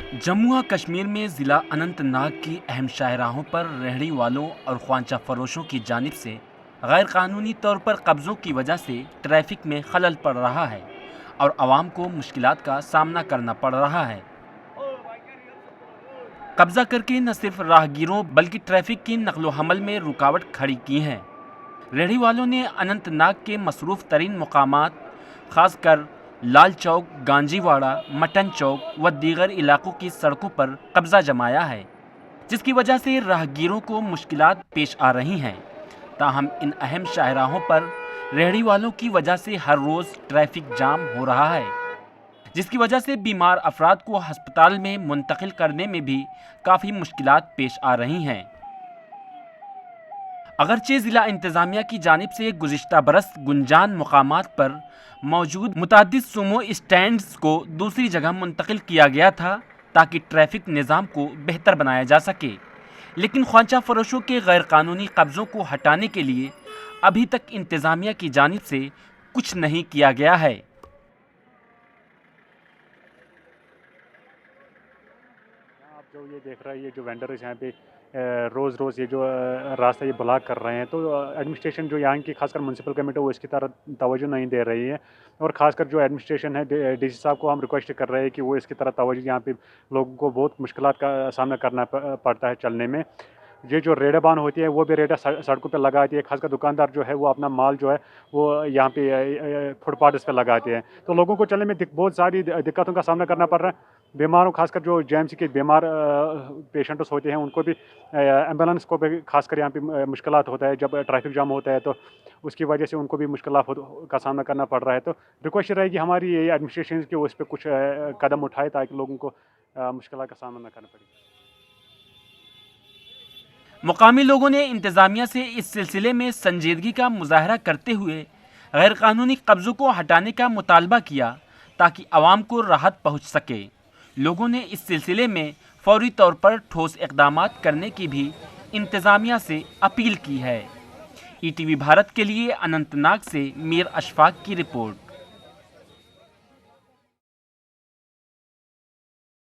जम्मू और कश्मीर में ज़िला अनंतनाग की अहम शाहराहों पर रेहड़ी वालों और ख्वांचा फरोशों की जानिब से गैर कानूनी तौर पर कब्ज़ों की वजह से ट्रैफिक में खलल पड़ रहा है और आवाम को मुश्किलात का सामना करना पड़ रहा है। कब्ज़ा करके न सिर्फ राहगीरों बल्कि ट्रैफिक की नकलो हमल में रुकावट खड़ी की है। रेहड़ी वालों ने अनंतनाग के मसरूफ़ तरीन मकामात ख़ासकर लाल चौक, गांजीवाड़ा, मटन चौक व दीगर इलाकों की सड़कों पर कब्ज़ा जमाया है, जिसकी वजह से राहगीरों को मुश्किलात पेश आ रही हैं। ताहम इन अहम शाहराहों पर रेहड़ी वालों की वजह से हर रोज़ ट्रैफिक जाम हो रहा है, जिसकी वजह से बीमार अफराद को हस्पताल में मुंतकिल करने में भी काफ़ी मुश्किलात पेश आ रही हैं। अगरचे ज़िला इंतज़ामिया की जानिब से गुज़िश्ता बरस गुंजान मकामात पर मौजूद मुतअद्दिद सुमो स्टैंड्स को दूसरी जगह मुंतकिल किया गया था ताकि ट्रैफिक निज़ाम को बेहतर बनाया जा सके, लेकिन ख्वांचा फरोशों के गैर कानूनी कब्ज़ों को हटाने के लिए अभी तक इंतज़ामिया की जानिब से कुछ नहीं किया गया है। आप जो ये देख रहे हैं, ये जो वेंडर्स यहाँ पे रोज़ ये जो रास्ता ये ब्लॉक कर रहे हैं, तो एडमिनिस्ट्रेशन जो यहाँ की खासकर म्यूनसिपल कमेटी वो इसकी तरफ तवज्जो नहीं दे रही है। और ख़ासकर जो एडमिनिस्ट्रेशन है, डीसी साहब को हम रिक्वेस्ट कर रहे हैं कि वो इसकी तरफ तवज्जो, यहाँ पे लोगों को बहुत मुश्किलात का सामना करना पड़ता है चलने में। ये जो रेडाबान होती है वो भी रेडा सड़कों पे लगाती है, खासकर दुकानदार जो है वो अपना माल जो है वो यहाँ पे फुटपाथ्स पे लगाते हैं, तो लोगों को चलने में बहुत सारी दिक्कतों का सामना करना पड़ रहा है। बीमारों, खासकर जो जेएमसी के बीमार पेशेंट्स होते हैं, उनको भी एम्बुलेंस को भी खासकर यहाँ पे मुश्किलात होता है जब ट्रैफिक जाम होता है, तो उसकी वजह से उनको भी मुश्किलात का सामना करना पड़ रहा है। तो रिक्वेस्ट रहेगी हमारी ये एडमिनिस्ट्रेशन की उस पर कुछ कदम उठाए ताकि लोगों को मुश्किलात का सामना न करना पड़े। मुकामी लोगों ने इंतज़ामिया से इस सिलसिले में संजीदगी का मुजाहरा करते हुए गैर कानूनी कब्ज़ों को हटाने का मुतालबा किया ताकि आवाम को राहत पहुँच सके। लोगों ने इस सिलसिले में फौरी तौर पर ठोस इक़दामात करने की भी इंतज़ामिया से अपील की है। ईटीवी भारत के लिए अनंतनाग से मीर अशफाक की रिपोर्ट।